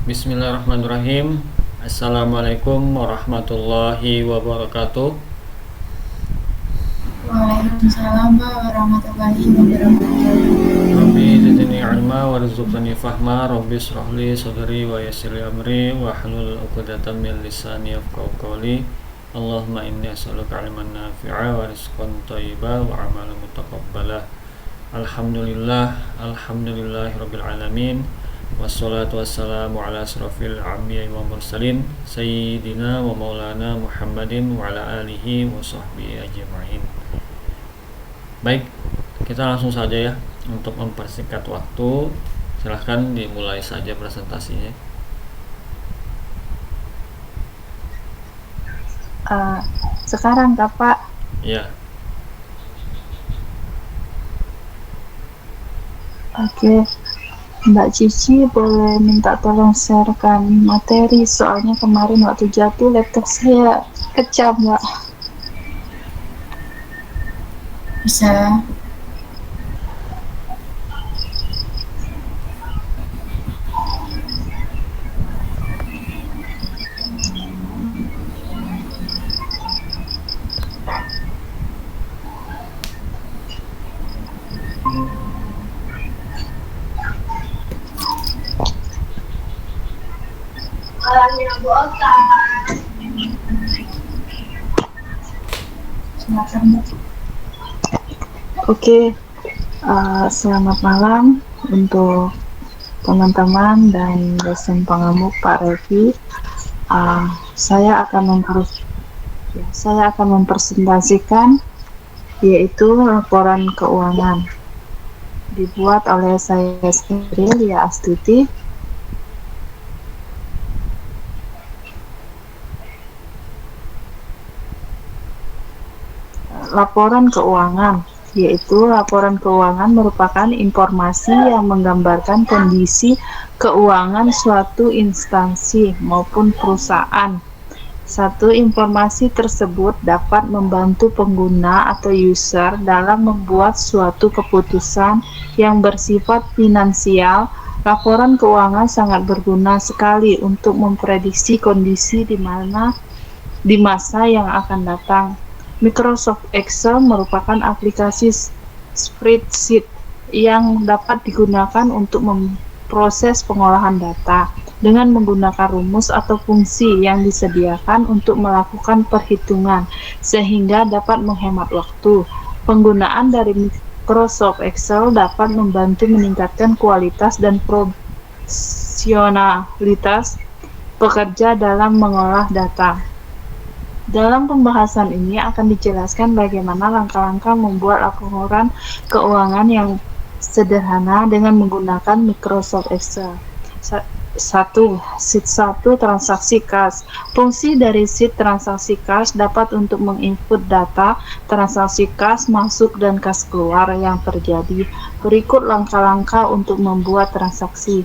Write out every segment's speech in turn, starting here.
Bismillahirrahmanirrahim. Assalamualaikum warahmatullahi wabarakatuh. Waalaikumsalam warahmatullahi wabarakatuh. Rabbi zidni ilma warzuqni fahma. Rabbi shrahli sadri wa yassir li amri wa hlul 'uqdatam min lisani yafqahu qawli. Allahumma inni as'aluka ilman nafi'a wa rizqan thayyiba wa amalan mutaqabbala. Alhamdulillahirabbil alamin. Wassalatu wassalamu ala asrofil anbiya'i wa mursalin sayyidina wa maulana Muhammadin wa ala alihi wa sahbihi ajma'in. Baik, kita langsung saja ya untuk mempersingkat waktu. Silahkan dimulai saja presentasinya. Sekarang Pak. Ya. Oke. Mbak Cici boleh minta tolong sharekan materi, soalnya kemarin waktu jatuh laptop saya pecah, Mbak. Bisa. Oke, selamat malam untuk teman-teman dan dosen pengamuk Pak Revi. Saya akan mempresentasikan yaitu laporan keuangan dibuat oleh saya sendiri, Lia Astuti. Laporan keuangan, yaitu laporan keuangan merupakan informasi yang menggambarkan kondisi keuangan suatu instansi maupun perusahaan. Satu informasi tersebut dapat membantu pengguna atau user dalam membuat suatu keputusan yang bersifat finansial. Laporan keuangan sangat berguna sekali untuk memprediksi kondisi di masa yang akan datang. Microsoft Excel merupakan aplikasi spreadsheet yang dapat digunakan untuk memproses pengolahan data dengan menggunakan rumus atau fungsi yang disediakan untuk melakukan perhitungan sehingga dapat menghemat waktu. Penggunaan dari Microsoft Excel dapat membantu meningkatkan kualitas dan profesionalitas pekerja dalam mengolah data. Dalam pembahasan ini akan dijelaskan bagaimana langkah-langkah membuat laporan keuangan yang sederhana dengan menggunakan Microsoft Excel. 1. Sheet 1 transaksi kas. Fungsi dari sheet transaksi kas dapat untuk menginput data transaksi kas masuk dan kas keluar yang terjadi. Berikut langkah-langkah untuk membuat transaksi.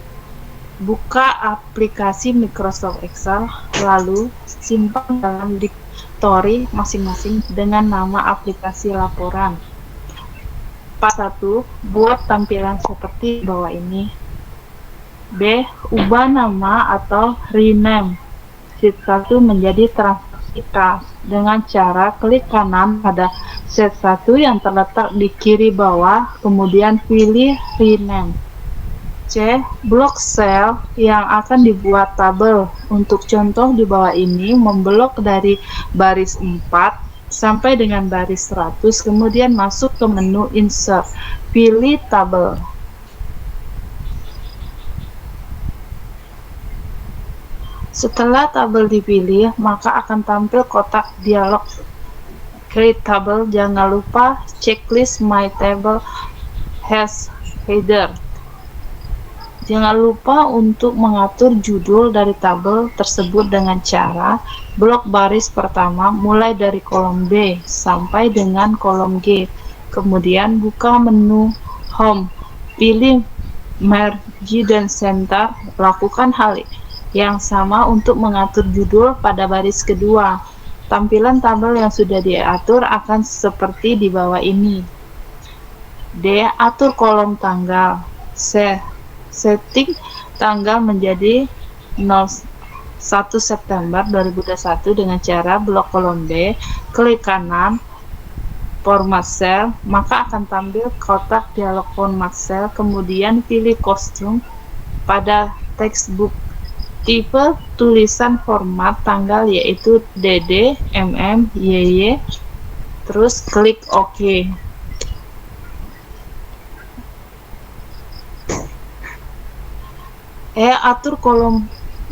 Buka aplikasi Microsoft Excel, lalu simpan dalam direktori masing-masing dengan nama aplikasi laporan. Part 1, buat tampilan seperti bawah ini. B. Ubah nama atau rename sheet 1 menjadi transaksi kas dengan cara klik kanan pada sheet 1 yang terletak di kiri bawah, kemudian pilih rename. C. Blok sel yang akan dibuat tabel. Untuk contoh di bawah ini, memblok dari baris 4 sampai dengan baris 100, kemudian masuk ke menu insert, pilih tabel. Setelah tabel dipilih, maka akan tampil kotak dialog Create Table. Jangan lupa checklist My Table has Header. Jangan lupa untuk mengatur judul dari tabel tersebut dengan cara blok baris pertama mulai dari kolom B sampai dengan kolom G. Kemudian buka menu Home, pilih Merge dan Center. Lakukan hal yang sama untuk mengatur judul pada baris kedua. Tampilan tabel yang sudah diatur akan seperti di bawah ini. D. Atur kolom tanggal. C. Setting tanggal menjadi 1 September 2021 dengan cara blok kolom B, klik kanan format cell, maka akan tampil kotak dialog format cell, kemudian pilih kostum pada textbook. Tipe tulisan format tanggal yaitu DD, MM, YY, terus klik OK. Atur kolom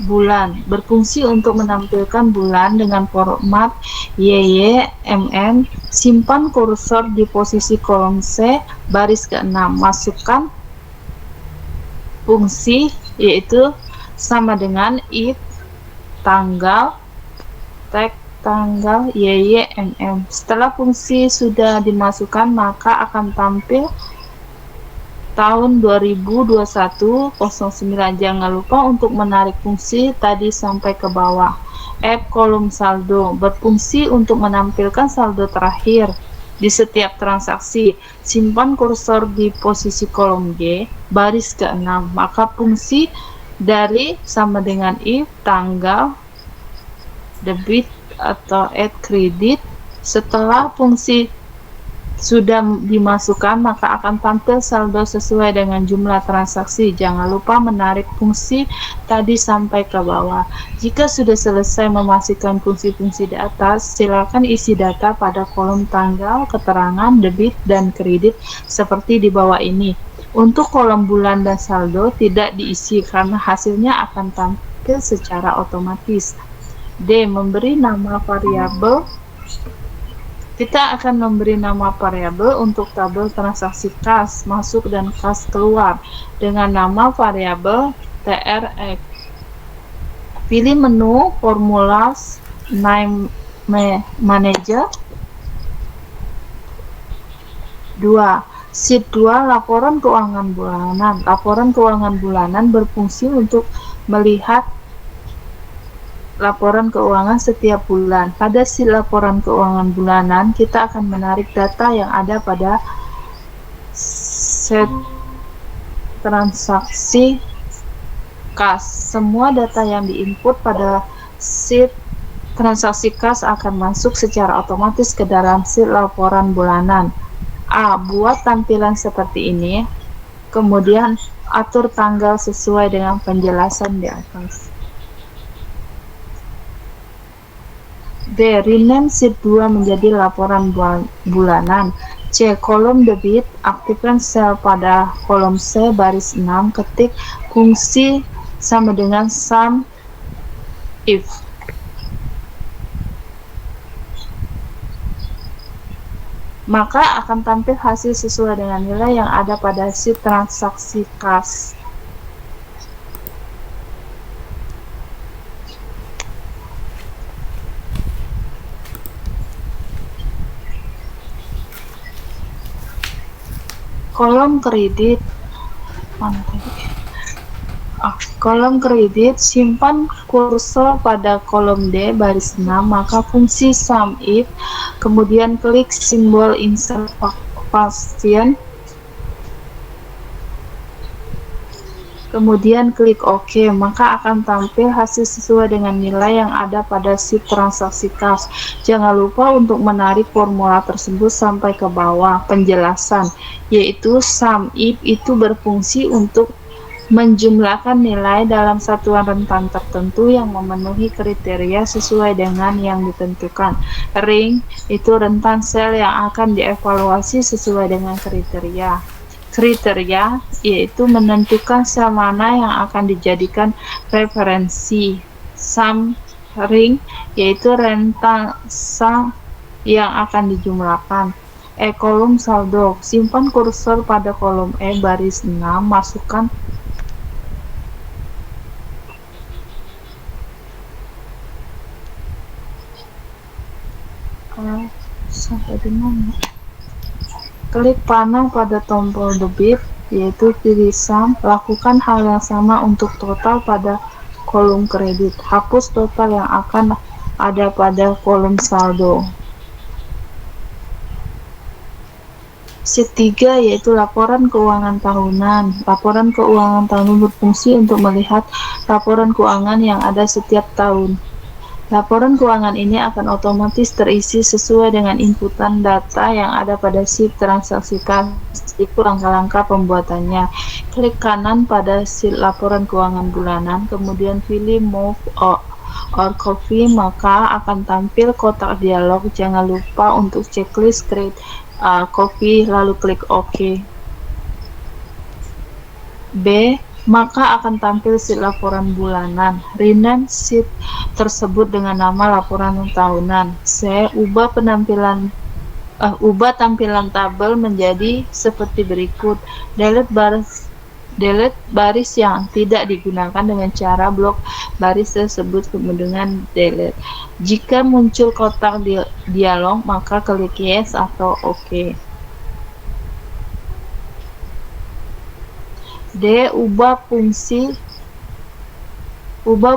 bulan. Berfungsi untuk menampilkan bulan dengan format YY, MM. Simpan kursor di posisi kolom C, baris ke-6. Masukkan fungsi yaitu sama dengan if tanggal, tag tanggal YY, MM. Setelah fungsi sudah dimasukkan, maka akan tampil tahun 2021 09. Jangan lupa untuk menarik fungsi tadi sampai ke bawah. F kolom saldo berfungsi untuk menampilkan saldo terakhir di setiap transaksi. Simpan kursor di posisi kolom G, baris ke-6. Maka fungsi dari sama dengan if tanggal, debit atau add kredit. Setelah fungsi sudah dimasukkan, maka akan tampil saldo sesuai dengan jumlah transaksi. Jangan lupa menarik fungsi tadi sampai ke bawah. Jika sudah selesai memasukkan fungsi-fungsi di atas, silakan isi data pada kolom tanggal, keterangan, debit, dan kredit seperti di bawah ini. Untuk kolom bulan dan saldo tidak diisi karena hasilnya akan tampil secara otomatis. D. Memberi nama variabel. Kita akan memberi nama variabel untuk tabel transaksi kas masuk dan kas keluar dengan nama variabel TRX. Pilih menu Formulas Name Manager. 2. Sheet 2 laporan keuangan bulanan. Laporan keuangan bulanan berfungsi untuk melihat laporan keuangan setiap bulan. Pada sheet laporan keuangan bulanan, kita akan menarik data yang ada pada set transaksi kas. Semua data yang diinput pada sheet transaksi kas akan masuk secara otomatis ke dalam sheet laporan bulanan. A. Buat tampilan seperti ini, kemudian atur tanggal sesuai dengan penjelasan di atas. B. Rename sheet 2 menjadi laporan bulanan. C. Kolom debit, aktifkan sel pada kolom C baris 6, ketik fungsi sama dengan sum if. Maka akan tampil hasil sesuai dengan nilai yang ada pada sheet transaksi kas. Kolom kredit, kolom kredit, simpan kursor pada kolom D baris 6, maka fungsi sum if, kemudian klik simbol insert function, kemudian klik OK, maka akan tampil hasil sesuai dengan nilai yang ada pada sheet transaksi kas. Jangan lupa untuk menarik formula tersebut sampai ke bawah. Penjelasan, yaitu sum if itu berfungsi untuk menjumlahkan nilai dalam satuan rentan tertentu yang memenuhi kriteria sesuai dengan yang ditentukan. Ring itu rentan sel yang akan dievaluasi sesuai dengan kriteria. Kriteria yaitu menentukan sel mana yang akan dijadikan referensi. Sum ring yaitu rentan sel yang akan dijumlahkan. Kolom saldo, simpan kursor pada kolom E baris 6, masukkan sampai di mana? Klik panah pada tombol debit, yaitu pilih sum. Lakukan hal yang sama untuk total pada kolom kredit. Hapus total yang akan ada pada kolom saldo. Sheet 3 yaitu laporan keuangan tahunan. Laporan keuangan tahunan berfungsi untuk melihat laporan keuangan yang ada setiap tahun. Laporan keuangan ini akan otomatis terisi sesuai dengan inputan data yang ada pada sheet transaksi kas. Itu langkah-langkah pembuatannya. Klik kanan pada sheet laporan keuangan bulanan, kemudian pilih Move or Copy, maka akan tampil kotak dialog. Jangan lupa untuk checklist create copy, lalu klik OK. B. Maka akan tampil sheet laporan bulanan. Rename sheet tersebut dengan nama laporan tahunan. C. Ubah tampilan tabel menjadi seperti berikut. Delete baris yang tidak digunakan dengan cara blok baris tersebut kemudian delete. Jika muncul kotak dialog, maka klik yes atau OK. D. Ubah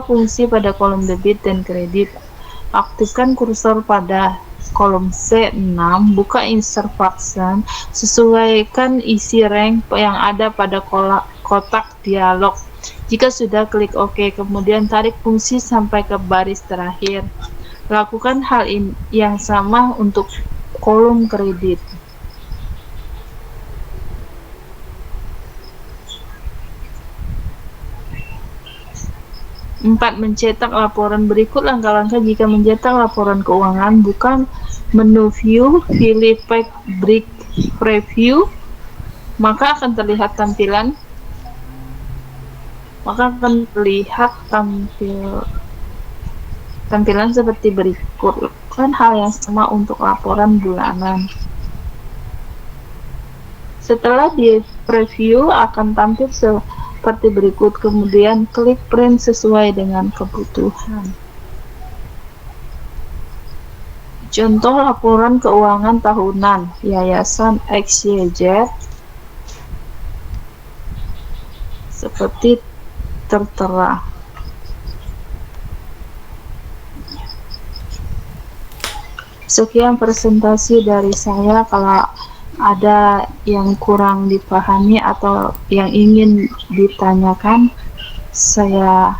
fungsi pada kolom debit dan kredit. Aktifkan kursor pada kolom C6, buka insert function, sesuaikan isi rank yang ada pada kotak dialog. Jika sudah, klik OK, kemudian tarik fungsi sampai ke baris terakhir. Lakukan hal yang sama untuk kolom kredit. 4. Mencetak laporan. Berikut langkah-langkah jika mencetak laporan keuangan. Buka menu View, pilih Page Break Preview, maka akan terlihat tampilan seperti berikut. Lakukan hal yang sama untuk laporan bulanan. Setelah di preview akan tampil seperti berikut, kemudian klik print sesuai dengan kebutuhan. Contoh laporan keuangan tahunan Yayasan XYZ seperti tertera. Sekian presentasi dari saya. Kalau ada yang kurang dipahami atau yang ingin ditanyakan, saya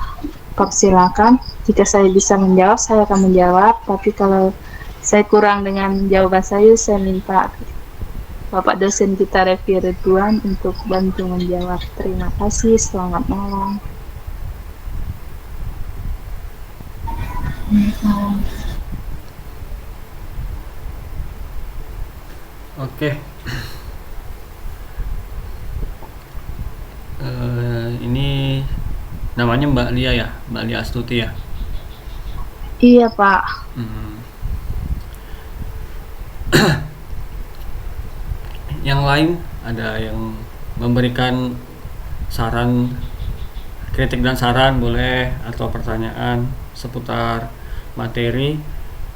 persilakan. Jika saya bisa menjawab, saya akan menjawab. Tapi kalau saya kurang dengan jawaban saya minta Bapak dosen kita Revi Ridwan untuk bantu menjawab. Terima kasih, selamat malam. Oke. Ini namanya Mbak Lia ya, Mbak Lia Astuti ya. Iya Pak. Yang lain ada yang memberikan saran, kritik dan saran boleh, atau pertanyaan seputar materi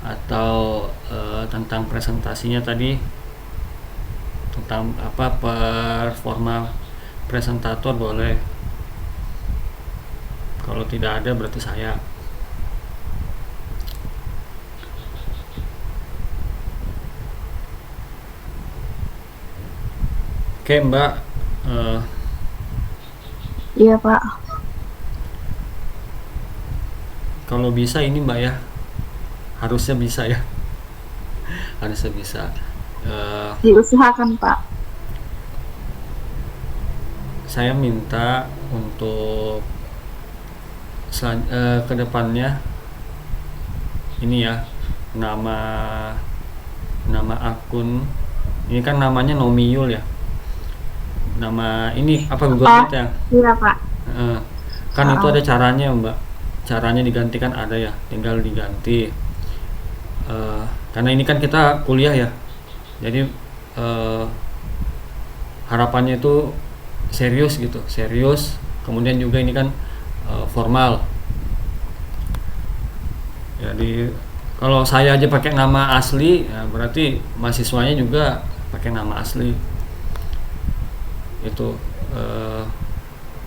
atau tentang presentasinya tadi, tentang apa performa presentator boleh. Kalau tidak ada berarti saya. Oke Mbak. Iya Pak. Kalau bisa ini Mbak ya, harusnya bisa ya. Harusnya bisa. Diusahakan Pak. Saya minta untuk kedepannya ini ya, nama akun ini kan namanya Nomiul ya. Nama ini apa Google Meet ya? Iya Pak. Kan itu ada caranya Mbak. Caranya digantikan ada ya, tinggal diganti. Karena ini kan kita kuliah ya, jadi harapannya itu serius gitu, serius. Kemudian juga ini kan formal. Jadi kalau saya aja pakai nama asli, ya berarti mahasiswanya juga pakai nama asli. Itu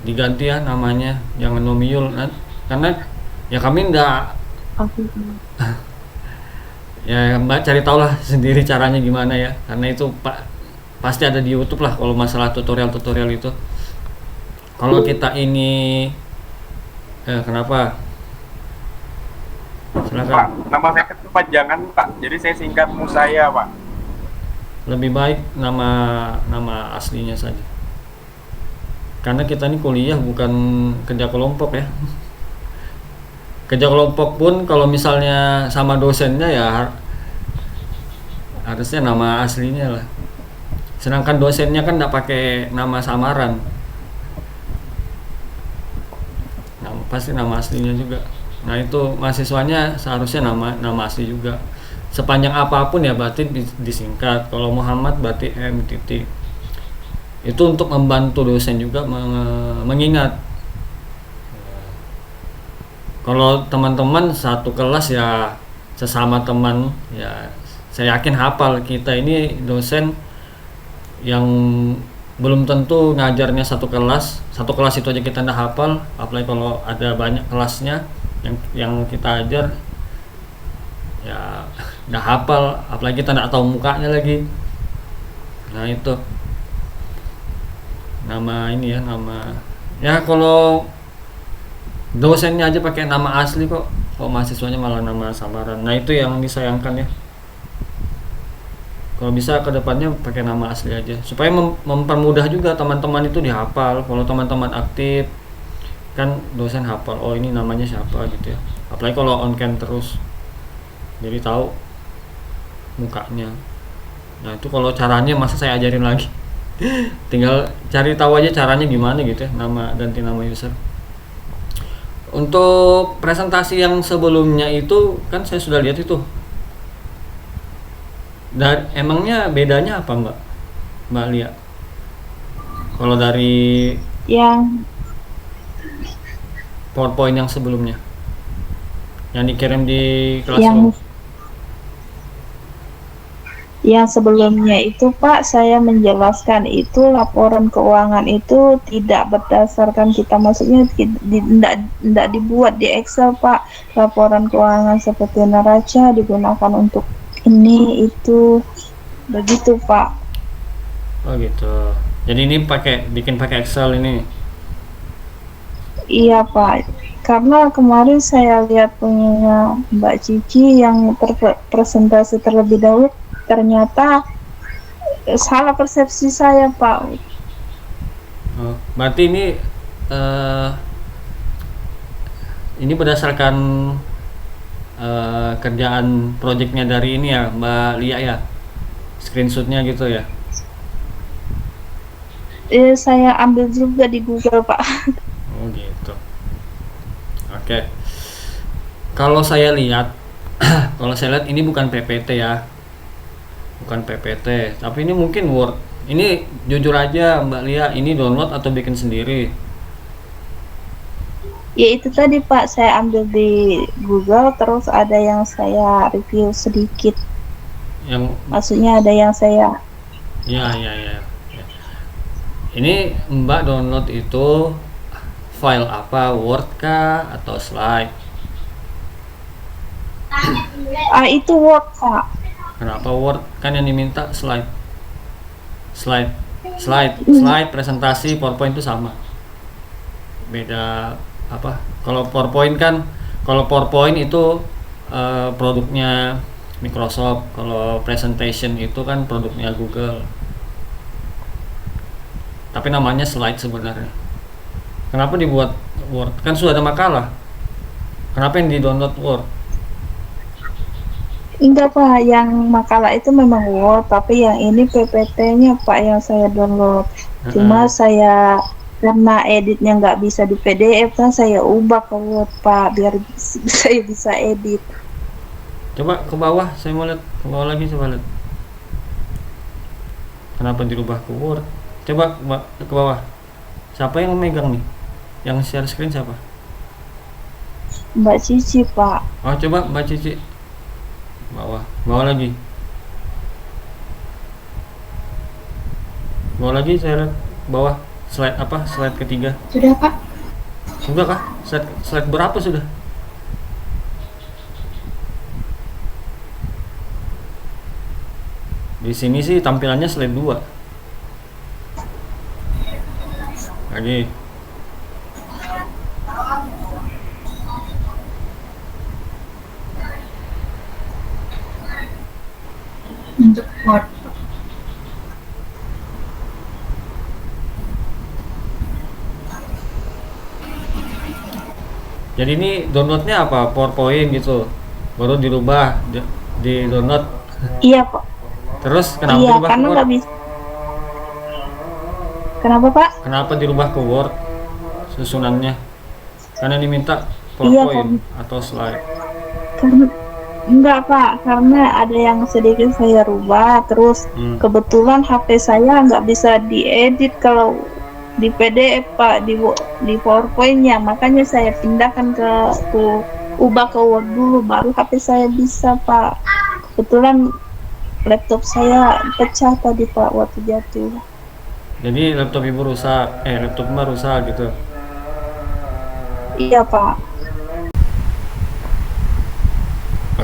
diganti ya namanya, jangan Nomiul, karena ya kami enggak. Ya Mbak cari tahu lah sendiri caranya gimana ya, karena itu pasti ada di YouTube lah kalau masalah tutorial-tutorial itu. Kalau kita ini kenapa? Pak, Silakan. nama saya kepanjangan Pak, jadi saya singkat Musaya Pak. Lebih baik nama nama aslinya saja. Karena kita ini kuliah bukan kerja kelompok ya. Kerja kelompok pun kalau misalnya sama dosennya ya harusnya nama aslinya lah. Sedangkan dosennya kan nggak pakai nama samaran. Pasti nama aslinya juga. Nah itu mahasiswanya seharusnya nama asli juga. Sepanjang apapun ya berarti disingkat. Kalau Muhammad berarti M titik. Itu untuk membantu dosen juga mengingat. Kalau teman-teman satu kelas ya sesama teman ya saya yakin hafal. Kita ini dosen yang belum tentu ngajarnya satu kelas itu aja kita nggak hafal, apalagi kalau ada banyak kelasnya yang kita ajar ya nggak hafal, apalagi kita nggak tahu mukanya lagi. Nah itu nama ini ya, nama ya kalau dosennya aja pakai nama asli kok mahasiswanya malah nama samaran. Nah itu yang disayangkan ya. Kalau bisa kedepannya pakai nama asli aja supaya mempermudah juga teman-teman itu dihafal. Kalau teman-teman aktif kan dosen hafal, oh ini namanya siapa gitu ya, apalagi kalau on cam terus jadi tahu mukanya. Nah itu kalau caranya masa saya ajarin lagi. Tinggal cari tahu aja caranya gimana gitu ya, nama ganti nama user. Untuk presentasi yang sebelumnya itu kan saya sudah lihat itu. Dan emangnya bedanya apa Mbak Lia? Kalau dari Yang PowerPoint yang sebelumnya, yang dikirim di yang Classroom. yang sebelumnya itu Pak, saya menjelaskan itu laporan keuangan itu tidak berdasarkan kita, maksudnya tidak dibuat di Excel Pak. Laporan keuangan seperti neraca digunakan untuk ini itu begitu Pak. Oh gitu. Jadi ini bikin pakai Excel ini. Iya Pak, karena kemarin saya lihat punya Mbak Cici yang presentasi terlebih dahulu, ternyata salah persepsi saya Pak. Oh, berarti ini berdasarkan kerjaan proyeknya dari ini ya Mbak Lia ya, screenshotnya gitu ya. Saya ambil juga di Google Pak. Oh gitu. Oke. Kalau saya lihat, ini bukan PPT ya, bukan PPT, tapi ini mungkin Word. Ini jujur aja Mbak Lia, ini download atau bikin sendiri? Ya itu tadi Pak, saya ambil di Google, terus ada yang saya review sedikit. Maksudnya ada yang saya. Ya. Ini Mbak download itu file apa, Word kah atau slide? Itu Word Pak. Kenapa Word? Kan yang diminta slide. Slide presentasi PowerPoint itu sama. Beda apa? Kalau PowerPoint itu produknya Microsoft, kalau presentation itu kan produknya Google. Tapi namanya slide sebenarnya. Kenapa dibuat Word? Kan sudah ada makalah. Kenapa yang di-download Word? Enggak Pak, yang makalah itu memang Word, tapi yang ini PPT-nya Pak yang saya download. Cuma saya karena editnya nggak bisa di PDF kan saya ubah ke Word Pak biar saya bisa edit. Coba ke bawah, saya mau lihat ke bawah lagi, coba lihat. Kenapa dirubah ke Word? Coba ke bawah. Siapa yang megang nih? Yang share screen siapa? Mbak Cici Pak. Oh coba Mbak Cici. Bawah lagi. Bawah lagi, saya lihat bawah. Slide apa? Slide ketiga. Sudah Pak? Sudah kah? Slide berapa sudah? Di sini sih tampilannya slide 2. Lagi. Untuk Word. Jadi ini downloadnya apa? PowerPoint gitu. Baru dirubah di download. Iya, Pak. Terus kenapa Iya, dirubah ke karena Word? nggak bisa. Kenapa, Pak? Kenapa dirubah ke Word susunannya? Karena diminta Iya, PowerPoint atau slide. karena enggak, Pak, karena ada yang sedikit saya rubah, terus kebetulan HP saya nggak bisa diedit kalau di PDF, Pak, di PowerPoint-nya, makanya saya pindahkan ke ubah ke Word dulu, baru HP saya bisa, Pak. Kebetulan laptop saya pecah tadi, Pak, waktu jatuh. Jadi laptop ibu rusak, laptop mah rusak gitu. Iya, Pak.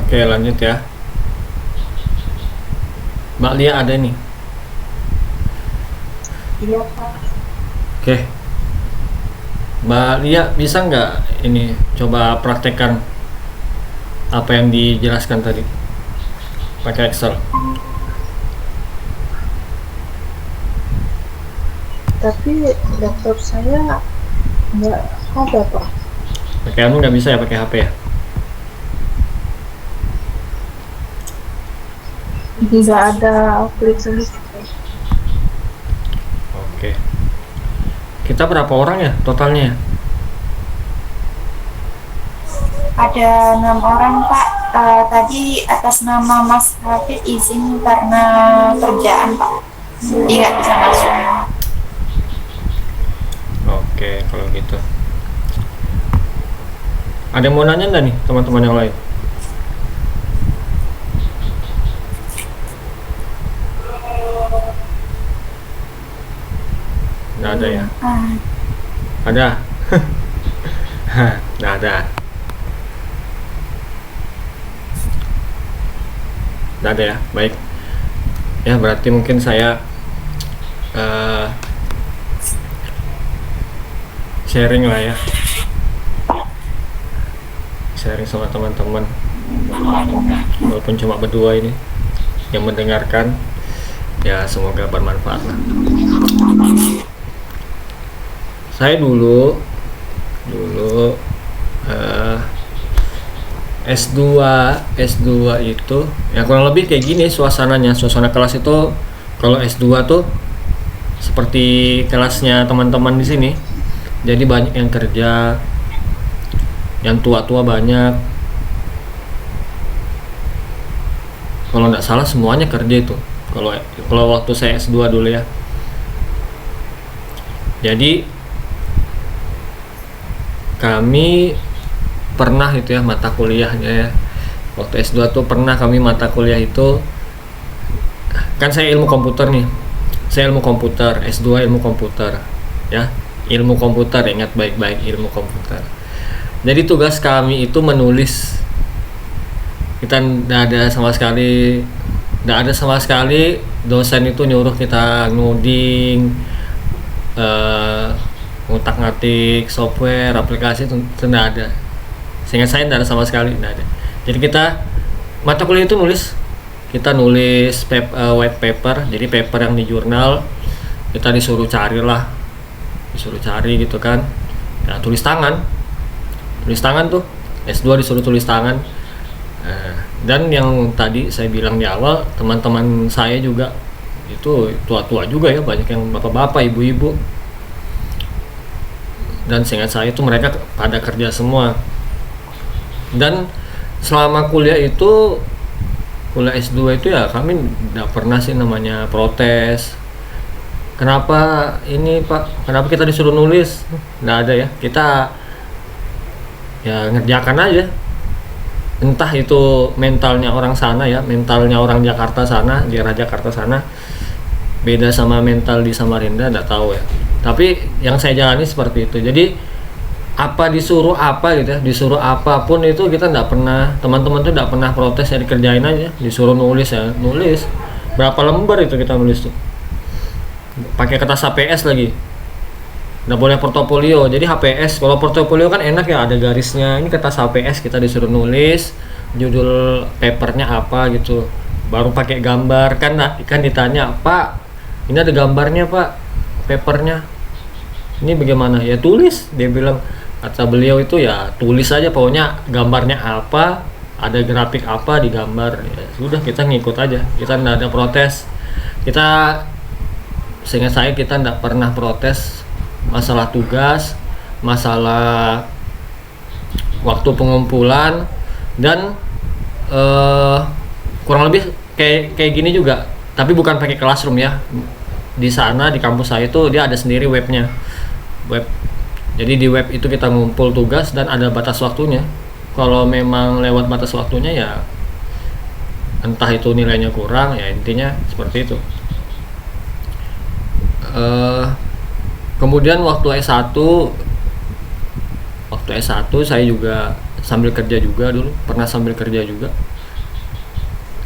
Oke, lanjut ya. Mbak Lia ada nih. Iya, Pak. Oke. Mbak Lia bisa nggak ini coba praktekkan apa yang dijelaskan tadi pakai Excel? Tapi laptop saya nggak ada, Pak. Pakai anu nggak bisa ya, pakai HP ya? Nggak ada aplikasi. Oke. Kita berapa orang ya totalnya? Ada 6 orang, Pak. Tadi atas nama Mas Hafid izin karena kerjaan, Pak. Iya, bisa masuk. Oke, kalau gitu. Ada yang mau nanya nggak nih teman-teman yang lain? Nggak ada ya? Ada? Nggak ada. Nggak ada ya? Baik. Ya berarti mungkin saya sharing lah ya. Sharing sama teman-teman. Walaupun cuma berdua ini yang mendengarkan, ya semoga bermanfaat lah. Saya dulu S2 itu ya kurang lebih kayak gini suasananya. Suasana kelas itu kalau S2 tuh seperti kelasnya teman-teman di sini. Jadi banyak yang kerja, yang tua-tua banyak. Kalau nggak salah semuanya kerja itu. Kalau waktu saya S2 dulu ya. Jadi kami pernah itu ya mata kuliahnya ya. Waktu S2 tuh pernah kami mata kuliah itu, kan saya ilmu komputer nih. Saya ilmu komputer, S2 ilmu komputer ya. Ilmu komputer, ingat baik-baik, ilmu komputer. Jadi tugas kami itu menulis. Kita tidak ada sama sekali dosen itu nyuruh kita ngoding, ngutak-ngatik software, aplikasi, itu tidak ada. Seingat saya tidak ada sama sekali, tidak ada. Jadi kita mata kuliah itu kita nulis white paper, jadi paper yang di jurnal. Kita disuruh cari gitu kan. Nah, tulis tangan tuh S2 disuruh tulis tangan. Dan yang tadi saya bilang di awal, teman-teman saya juga itu tua-tua juga ya, banyak yang bapak-bapak, ibu-ibu. Dan seingat saya itu mereka pada kerja semua. Dan selama kuliah S2 itu ya kami tidak pernah sih namanya protes. Kenapa ini Pak? Kenapa kita disuruh nulis? Nggak ada ya. Kita ya ngerjakan aja. Entah itu mentalnya orang sana ya, mentalnya orang Jakarta sana, daerah Jakarta sana, beda sama mental di Samarinda, nggak tahu ya. Tapi yang saya jalani seperti itu. Jadi apa disuruh apa gitu ya, disuruh apapun itu kita nggak pernah, teman-teman tuh nggak pernah protes ya, dikerjain aja. Disuruh nulis ya nulis. Berapa lembar itu kita nulis tuh? Pakai kertas HPS lagi. nggak boleh portofolio. Jadi HPS, kalau portofolio kan enak ya, ada garisnya. Ini kertas HPS kita disuruh nulis judul papernya apa gitu, baru pakai gambar. Kan ditanya, Pak ini ada gambarnya Pak papernya, ini bagaimana? Ya tulis, dia bilang, kata beliau itu ya tulis aja, pokoknya gambarnya apa, ada grafik apa digambar, ya sudah kita ngikut aja, kita nggak ada protes. Kita, seingat saya, kita nggak pernah protes masalah tugas, masalah waktu pengumpulan, dan kurang lebih kayak gini juga, tapi bukan pakai classroom ya. Di sana di kampus saya itu dia ada sendiri web. Jadi di web itu kita ngumpul tugas dan ada batas waktunya. Kalau memang lewat batas waktunya ya entah itu nilainya kurang, ya intinya seperti itu. Kemudian waktu S1 saya juga sambil kerja juga, dulu pernah sambil kerja juga,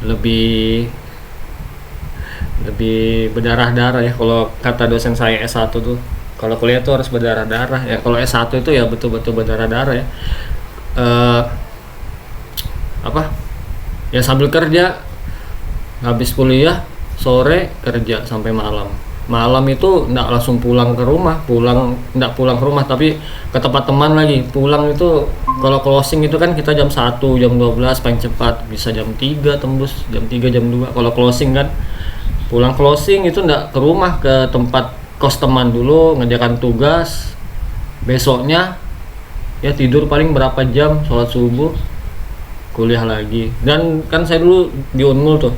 lebih berdarah-darah ya kalau kata dosen saya S1 tuh. Kalau kuliah tuh harus berdarah-darah ya, kalau S1 itu ya betul-betul berdarah-darah ya. Ya sambil kerja, habis kuliah sore kerja sampai malam itu nggak langsung pulang ke rumah, nggak pulang ke rumah tapi ke tempat teman lagi. Pulang itu kalau closing itu kan kita jam 1, jam 12 paling cepat, bisa jam 3 tembus, jam 3 jam 2 kalau closing kan. Pulang closing itu nggak ke rumah, ke tempat kos teman dulu ngerjakan tugas, besoknya ya tidur paling berapa jam, sholat subuh, kuliah lagi. Dan kan saya dulu di Unmul tuh,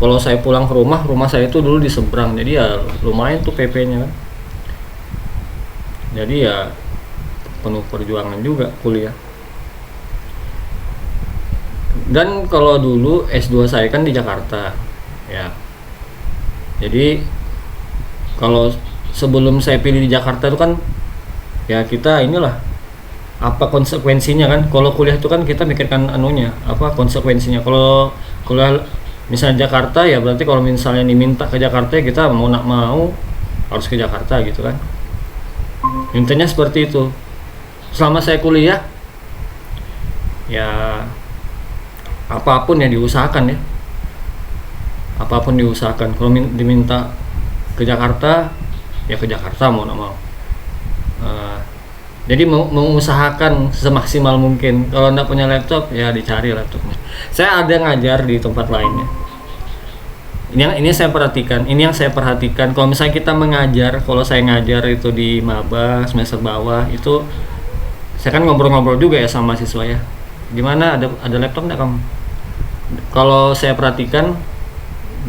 kalau saya pulang ke rumah saya itu dulu di seberang, jadi ya lumayan tuh PP-nya kan. Jadi ya penuh perjuangan juga kuliah. Dan kalau dulu S2 saya kan di Jakarta ya, jadi kalau sebelum saya pilih di Jakarta itu kan ya kita inilah apa konsekuensinya kan. Kalau kuliah itu kan kita mikirkan anunya, apa konsekuensinya. Kalau kuliah misalnya Jakarta ya berarti kalau misalnya diminta ke Jakarta ya kita mau nak mau harus ke Jakarta gitu kan. Intinya seperti itu. Selama saya kuliah ya apapun yang diusahakan ya, apapun diusahakan. Kalau diminta ke Jakarta ya ke Jakarta mau nak mau. Jadi mengusahakan semaksimal mungkin. Kalau nggak punya laptop ya dicari laptopnya. Saya ada ngajar di tempat lainnya. Ini saya perhatikan. Ini yang saya perhatikan. Kalau misalnya kita mengajar, kalau saya ngajar itu di maba semester bawah itu, saya kan ngobrol-ngobrol juga ya sama siswa ya. Gimana, ada laptop nggak kamu? Kalau saya perhatikan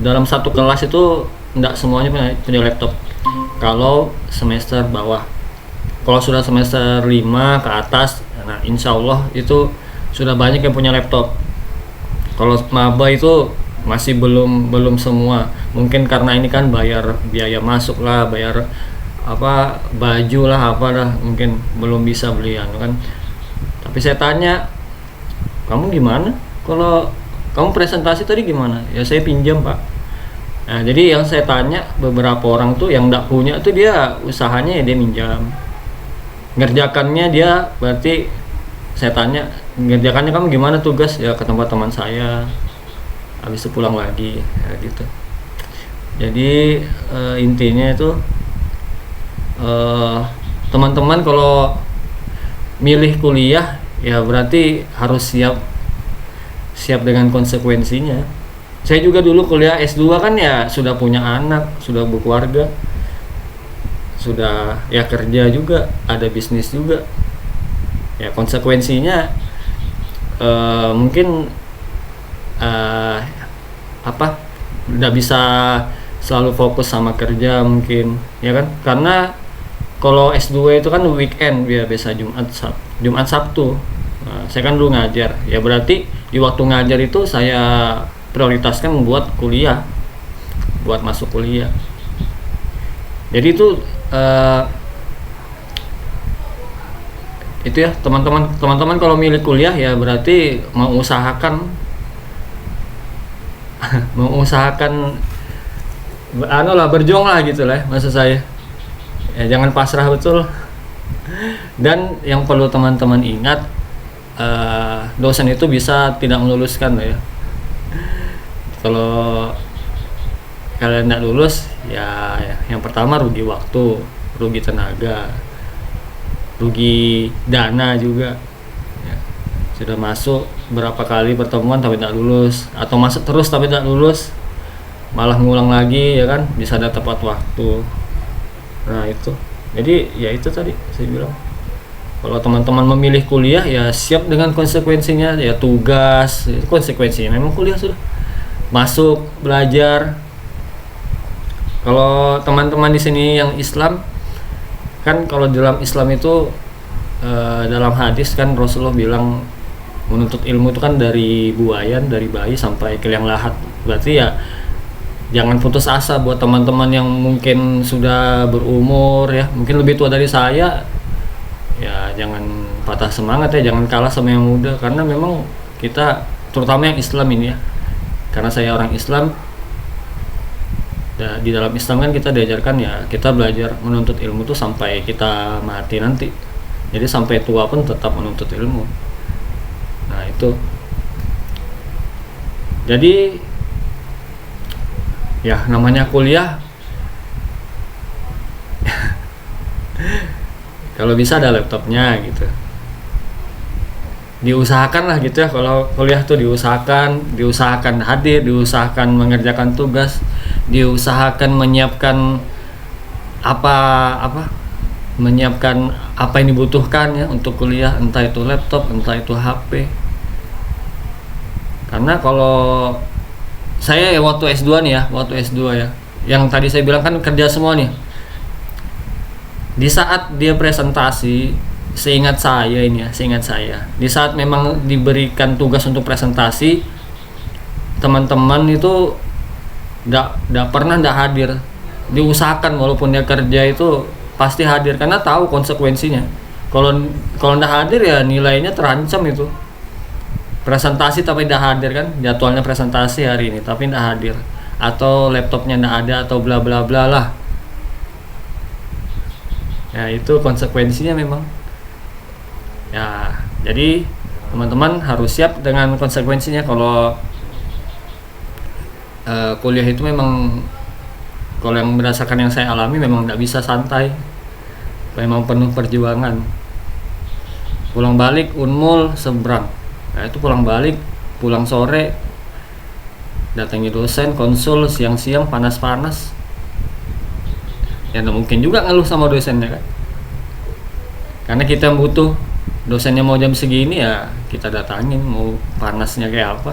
dalam satu kelas itu nggak semuanya punya laptop. Kalau semester bawah. Kalau sudah semester 5 ke atas, nah insya Allah itu sudah banyak yang punya laptop. Kalau maba itu masih belum semua. Mungkin karena ini kan bayar biaya masuk lah, bayar apa baju lah, apalah, mungkin belum bisa beli kan. Tapi saya tanya, kamu gimana? Kalau kamu presentasi tadi gimana? Ya saya pinjam Pak. Nah jadi yang saya tanya beberapa orang tuh yang nggak punya tuh dia usahanya ya dia minjam. Ngerjakannya dia berarti saya tanya, ngerjakannya kamu gimana tugas? Ya ke tempat teman saya, habis itu pulang lagi ya gitu. Jadi intinya itu teman-teman kalau milih kuliah ya berarti harus siap dengan konsekuensinya. Saya juga dulu kuliah S2 kan ya sudah punya anak, sudah berkeluarga, sudah ya kerja juga, ada bisnis juga. Ya konsekuensinya mungkin nggak bisa selalu fokus sama kerja mungkin ya kan, karena kalau S2 itu kan weekend ya, biasa Jumat Sabtu. Nah, saya kan dulu ngajar ya, berarti di waktu ngajar itu saya prioritaskan buat kuliah, buat masuk kuliah. Jadi itu ya teman-teman kalau milih kuliah ya berarti mau usahakan berjuang lah gitu lah maksud saya Ya jangan pasrah betul. Dan yang perlu teman-teman ingat, dosen itu bisa tidak meluluskan ya. Kalau kalian tidak lulus ya, yang pertama rugi waktu, rugi tenaga, rugi dana juga ya. Sudah masuk berapa kali pertemuan tapi tidak lulus, atau masuk terus tapi tidak lulus, malah ngulang lagi ya kan, bisa ada tepat waktu. Nah itu, jadi ya itu tadi saya bilang, kalau teman-teman memilih kuliah ya siap dengan konsekuensinya, ya tugas itu konsekuensinya memang kuliah sudah masuk belajar. Kalau teman-teman di sini yang Islam kan, kalau dalam Islam itu dalam hadis kan Rasulullah bilang menuntut ilmu itu kan dari buayan, dari bayi sampai ke liang lahat. Berarti ya jangan putus asa buat teman-teman yang mungkin sudah berumur ya, mungkin lebih tua dari saya. Ya jangan patah semangat ya, jangan kalah sama yang muda, karena memang kita, terutama yang Islam ini ya, karena saya orang Islam ya, di dalam Islam kan kita diajarkan ya, kita belajar menuntut ilmu tuh sampai kita mati nanti. Jadi sampai tua pun tetap menuntut ilmu. Nah itu, jadi ya namanya kuliah kalau bisa ada laptopnya gitu, diusahakan lah gitu ya. Kalau kuliah tuh diusahakan hadir, diusahakan mengerjakan tugas, diusahakan menyiapkan menyiapkan apa yang dibutuhkan ya untuk kuliah, entah itu laptop, entah itu HP. Karena kalau saya ya waktu S2 nih ya, yang tadi saya bilang kan kerja semua nih. Di saat dia presentasi, seingat saya, di saat memang diberikan tugas untuk presentasi, teman-teman itu tidak pernah tidak hadir. Diusahakan walaupun dia kerja itu pasti hadir, karena tahu konsekuensinya. Kalau tidak hadir ya nilainya terancam itu. Presentasi tapi tidak hadir kan, jadwalnya presentasi hari ini tapi tidak hadir, atau laptopnya tidak ada, atau bla bla bla lah. Ya itu konsekuensinya memang. Ya jadi teman-teman harus siap dengan konsekuensinya. Kalau kuliah itu memang, kalau yang berdasarkan yang saya alami, memang tidak bisa santai, memang penuh perjuangan. Pulang balik Unmul seberang, nah itu pulang sore, datangi dosen, konsul siang-siang panas-panas. Ya tidak mungkin juga ngeluh sama dosennya kan, karena kita butuh. Dosennya mau jam segini ya kita datangin, mau panasnya kayak apa,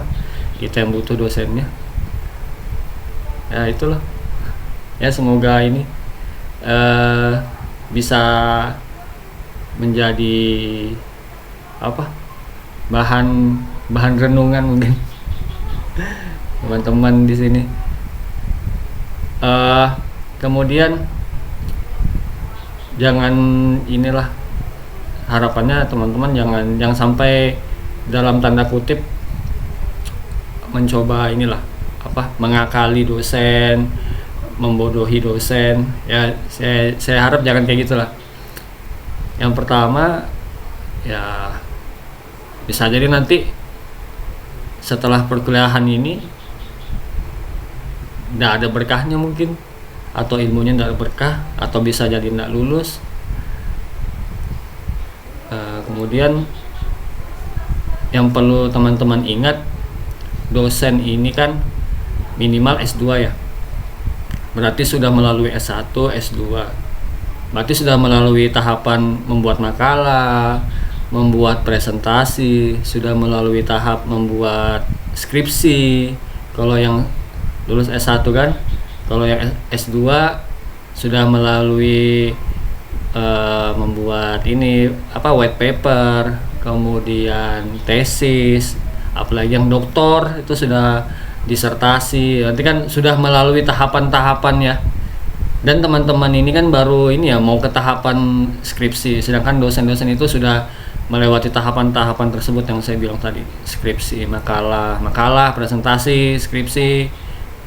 kita yang butuh dosennya. Ya itulah ya, semoga ini bisa menjadi bahan renungan mungkin teman-teman di sini. Kemudian jangan harapannya teman-teman jangan sampai dalam tanda kutip mencoba mengakali dosen, membodohi dosen ya. Saya harap jangan kayak gitulah. Yang pertama ya, bisa jadi nanti setelah perkuliahan ini tidak ada berkahnya mungkin, atau ilmunya tidak berkah, atau bisa jadi tidak lulus. Kemudian yang perlu teman-teman ingat, dosen ini kan minimal S2 ya, berarti sudah melalui S1, S2, berarti sudah melalui tahapan membuat makalah, membuat presentasi, sudah melalui tahap membuat skripsi. Kalau yang lulus S1 kan, kalau yang S2 sudah melalui membuat white paper, kemudian tesis, apalagi yang doktor itu sudah disertasi, nanti kan sudah melalui tahapan-tahapan ya. Dan teman-teman ini kan baru mau ke tahapan skripsi, sedangkan dosen-dosen itu sudah melewati tahapan-tahapan tersebut yang saya bilang tadi, skripsi, makalah, presentasi, skripsi,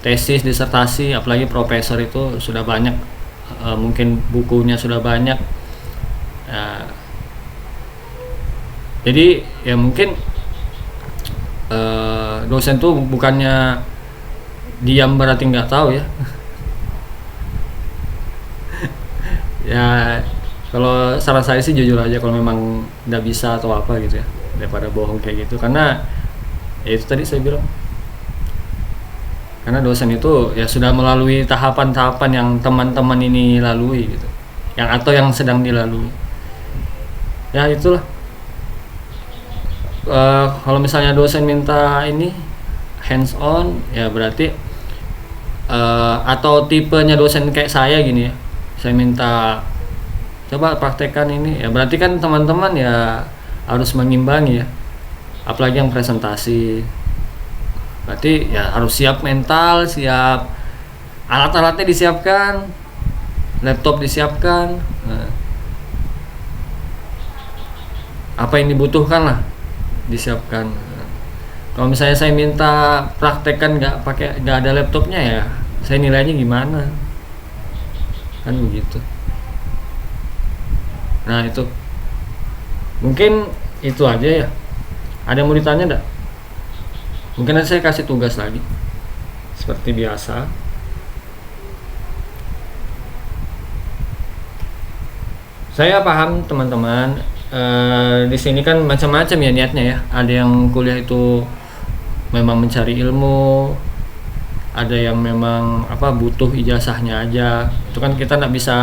tesis, disertasi, apalagi profesor itu sudah banyak mungkin bukunya sudah banyak. Jadi ya mungkin dosen tuh bukannya diam berarti nggak tahu ya. Ya kalau saran saya sih jujur aja kalau memang nggak bisa atau apa gitu ya, daripada bohong kayak gitu. Karena ya itu tadi saya bilang, karena dosen itu ya sudah melalui tahapan-tahapan yang teman-teman ini lalui gitu, atau yang sedang dilalui. Ya itulah. Kalau misalnya dosen minta ini hands on ya berarti atau tipenya dosen kayak saya gini ya, saya minta coba praktekkan ini ya, berarti kan teman-teman ya harus mengimbangi ya, apalagi yang presentasi. Berarti ya harus siap mental, siap alat-alatnya disiapkan, laptop disiapkan, apa yang dibutuhkan lah disiapkan. Kalau misalnya saya minta praktekkan nggak ada laptopnya ya, saya nilainya gimana? Kan begitu. Nah itu mungkin itu aja ya. Ada yang mau ditanya enggak? Mungkin nanti saya kasih tugas lagi seperti biasa. Saya paham teman-teman, di sini kan macam-macam ya niatnya ya. Ada yang kuliah itu memang mencari ilmu, ada yang memang butuh ijazahnya aja. Itu kan kita nggak bisa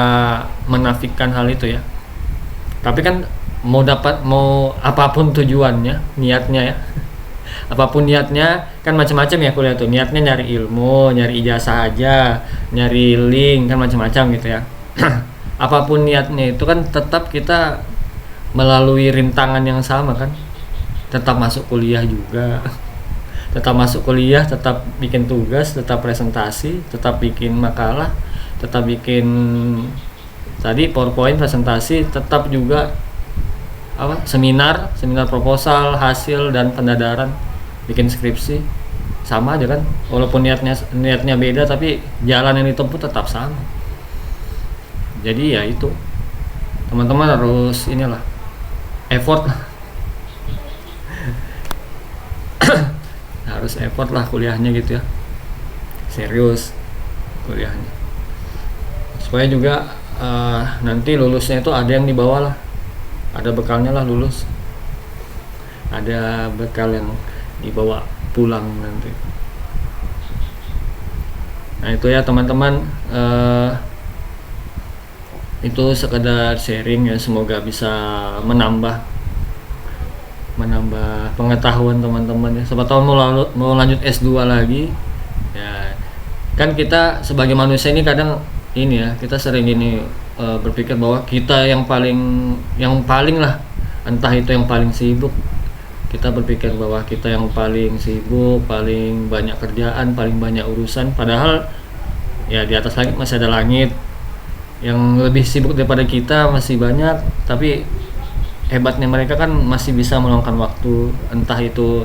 menafikan hal itu ya. Tapi kan mau apapun tujuannya, niatnya ya. Apapun niatnya kan macam-macam ya kuliah tuh. Niatnya nyari ilmu, nyari ijazah aja, nyari link kan macam-macam gitu ya. Apapun niatnya itu kan tetap kita melalui rintangan yang sama kan. Tetap masuk kuliah juga. Tetap masuk kuliah, tetap bikin tugas, tetap presentasi, tetap bikin makalah, tetap bikin tadi PowerPoint presentasi, tetap juga seminar proposal, hasil dan pendadaran, bikin skripsi, sama aja kan, walaupun niatnya beda tapi jalan yang ditempuh tetap sama. Jadi ya itu teman-teman harus effort harus effort lah kuliahnya gitu ya, serius kuliahnya, supaya juga nanti lulusnya itu ada yang dibawa lah, ada bekalnya lah lulus, ada bekal yang dibawa pulang nanti. Nah itu ya teman-teman, itu sekedar sharing ya, semoga bisa menambah pengetahuan teman-teman ya. Siapa tahu mau lanjut S2 lagi ya, kan kita sebagai manusia ini kadang ini ya, kita sering gini berpikir bahwa kita yang paling lah, entah itu yang paling sibuk. Kita berpikir bahwa kita yang paling sibuk, paling banyak kerjaan, paling banyak urusan, padahal ya di atas langit masih ada langit yang lebih sibuk daripada kita, masih banyak. Tapi hebatnya mereka kan masih bisa meluangkan waktu, entah itu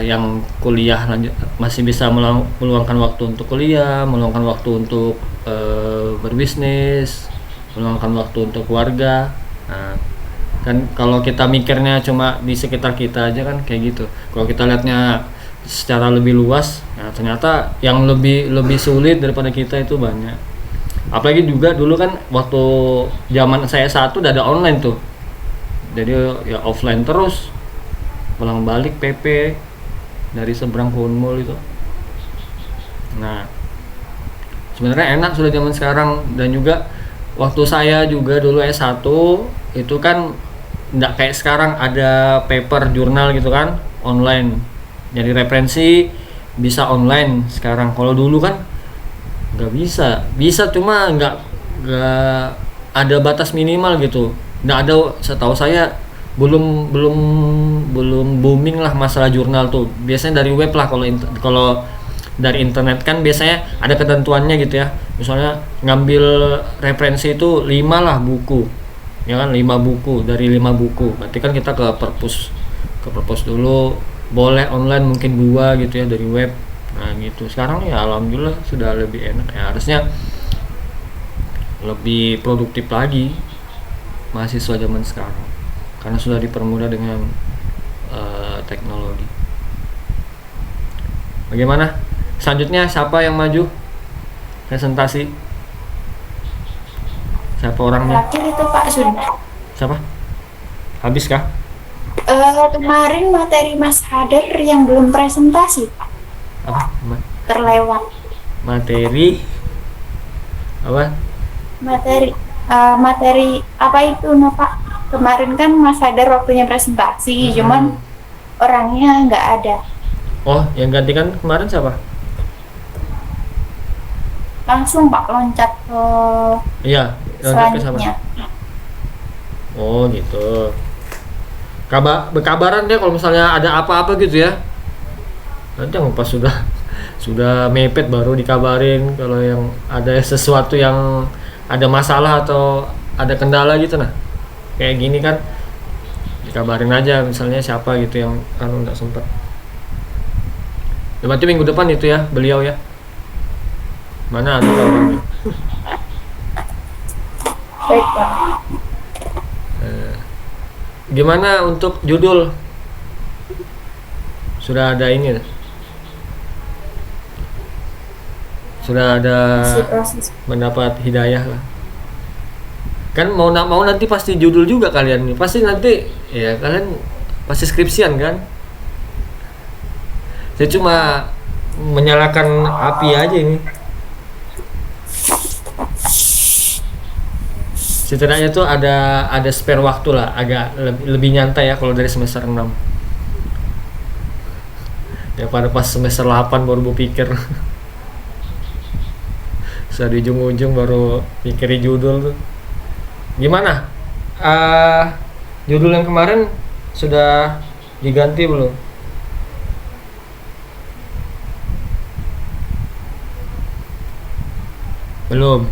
yang kuliah lanjut masih bisa meluangkan waktu untuk kuliah, meluangkan waktu untuk berbisnis, meluangkan waktu untuk keluarga. Nah, kan kalau kita mikirnya cuma di sekitar kita aja kan kayak gitu. Kalau kita lihatnya secara lebih luas, nah ternyata yang lebih sulit daripada kita itu banyak. Apalagi juga dulu kan waktu zaman saya udah ada online tuh, jadi ya offline terus, pulang balik PP dari seberang Hunmul itu. Nah sebenarnya enak sudah zaman sekarang. Dan juga waktu saya juga dulu S1 itu kan nggak kayak sekarang ada paper jurnal gitu kan, online. Jadi referensi bisa online sekarang. Kalau dulu kan nggak bisa cuma nggak ada batas minimal gitu. Nggak ada, setahu saya belum booming lah masalah jurnal tuh. Biasanya dari web lah. Kalau dari internet kan biasanya ada ketentuannya gitu ya. Misalnya ngambil referensi itu 5 lah buku, ya kan, 5 buku, dari 5 buku. Berarti kan kita ke perpus dulu. Boleh online mungkin 2 gitu ya dari web. Nah gitu. Sekarang ya alhamdulillah sudah lebih enak ya. Harusnya lebih produktif lagi mahasiswa zaman sekarang karena sudah dipermudah dengan teknologi. Bagaimana? Selanjutnya siapa yang maju presentasi? Siapa orangnya? Terakhir itu Pak sudah. Siapa? Habis kah? Kemarin materi Mas Hadar yang belum presentasi Pak, Apa? terlewat. Materi apa? Materi apa itu no Pak? Kemarin kan Mas Hadar waktunya presentasi, cuman orangnya nggak ada. Oh, yang gantikan kemarin siapa? Langsung Pak loncat ke Iya, loncat ke siapa? selanjutnya. Oh gitu. Berkabaran deh kalau misalnya ada apa-apa gitu ya. Nanti yang pas sudah mepet baru dikabarin kalau yang ada sesuatu yang ada masalah atau ada kendala gitu nah. Kayak gini kan dikabarin aja misalnya siapa gitu yang kan nggak sempet. Ya, berarti minggu depan itu ya beliau ya. Mana ada orangnya? Baik Pak. Gimana untuk judul? Sudah ada ini? Sudah ada Masih proses. mendapat hidayah lah. Kan mau nanti pasti judul juga kalian nih. Pasti nanti ya kalian pasti skripsian kan? Saya cuma menyalakan api aja ini. Setidaknya tuh ada spare waktu lah, agak lebih nyantai ya kalau dari semester 6 ya pada pas semester 8 baru berpikir sudah di ujung-ujung baru mikirin judul tuh. Gimana? Judul yang kemarin sudah diganti belum? Belum.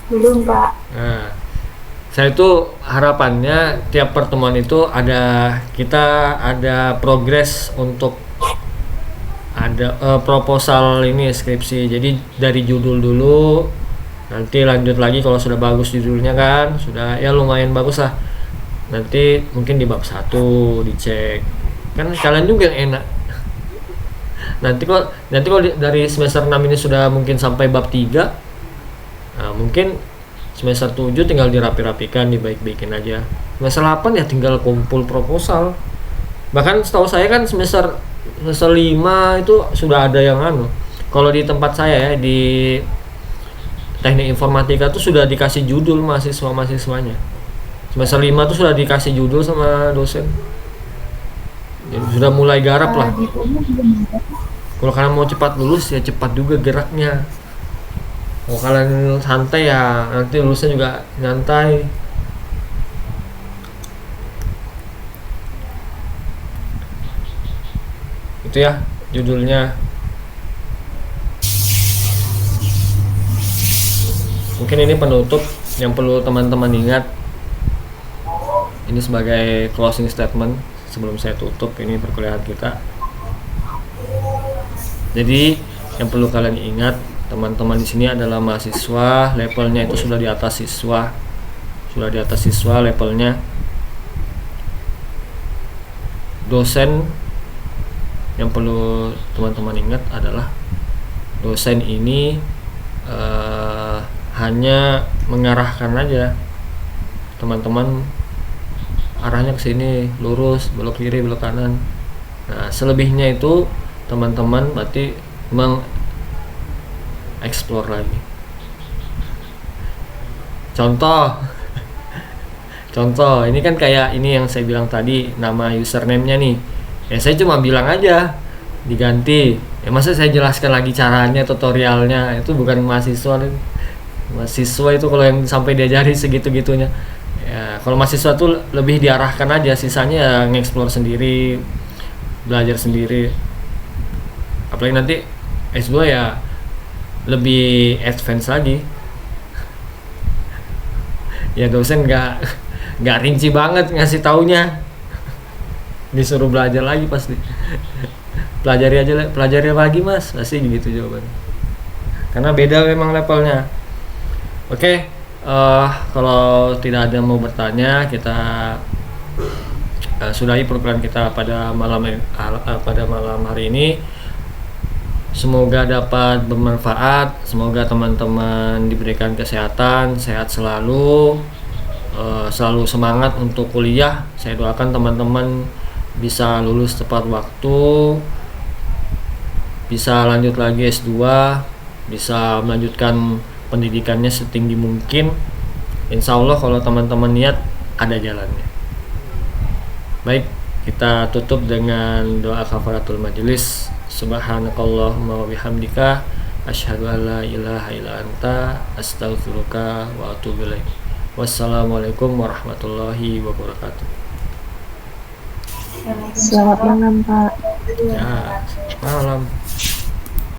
Belum Pak. Nah, saya itu harapannya tiap pertemuan itu kita ada progres untuk ada proposal ini skripsi. Jadi dari judul dulu, nanti lanjut lagi kalau sudah bagus judulnya kan, sudah ya lumayan bagus lah. Nanti mungkin di bab 1 dicek. Kan kalian juga yang enak. Nanti kalau dari semester 6 ini sudah mungkin sampai bab 3. Nah, mungkin semester 7 tinggal dirapi-rapikan, dibaik-baikin aja. Semester 8 ya tinggal kumpul proposal. Bahkan setahu saya kan semester 5 itu sudah ada yang kalau di tempat saya ya di teknik informatika tuh sudah dikasih judul mahasiswanya. Semester 5 tuh sudah dikasih judul sama dosen. Jadi sudah mulai garap lah. Kalau kalian mau cepat lulus ya cepat juga geraknya. Kalau kalian santai ya nanti lulusnya juga nyantai. Itu ya judulnya. Mungkin ini penutup yang perlu teman-teman ingat. Ini sebagai closing statement sebelum saya tutup ini perkuliahan kita. Jadi yang perlu kalian ingat, teman-teman di sini adalah mahasiswa, levelnya itu sudah di atas siswa, levelnya. Dosen yang perlu teman-teman ingat adalah dosen ini hanya mengarahkan aja teman-teman arahnya ke sini, lurus, belok kiri, belok kanan. Nah, selebihnya itu teman-teman berarti explore lagi. Contoh ini kan kayak ini yang saya bilang tadi, nama username-nya nih ya saya cuma bilang aja diganti ya, masa saya jelaskan lagi caranya, tutorialnya. Itu bukan mahasiswa itu kalau yang sampai diajari segitu-gitunya ya. Kalau mahasiswa tuh lebih diarahkan aja, sisanya ya nge-explore sendiri, belajar sendiri. Apalagi nanti S2 ya lebih advance lagi ya. Dosen nggak rinci banget ngasih taunya, disuruh belajar lagi pasti. pelajari lagi mas, pasti gitu jawabannya, karena beda memang levelnya. Oke, kalau tidak ada yang mau bertanya, kita sudahi program kita pada malam hari ini. Semoga dapat bermanfaat. Semoga teman-teman diberikan kesehatan, sehat selalu, selalu semangat untuk kuliah. Saya doakan teman-teman bisa lulus tepat waktu, bisa lanjut lagi S2, bisa melanjutkan pendidikannya setinggi mungkin. Insya Allah kalau teman-teman niat ada jalannya. Baik, kita tutup dengan doa kafaratul majelis. Subhanakallahumma wa bihamdika asyhadu an la ilaha illa anta astaghfiruka wa atubu ilaik. Wassalamualaikum warahmatullahi wabarakatuh. Selamat malam, Pak. Ya, malam.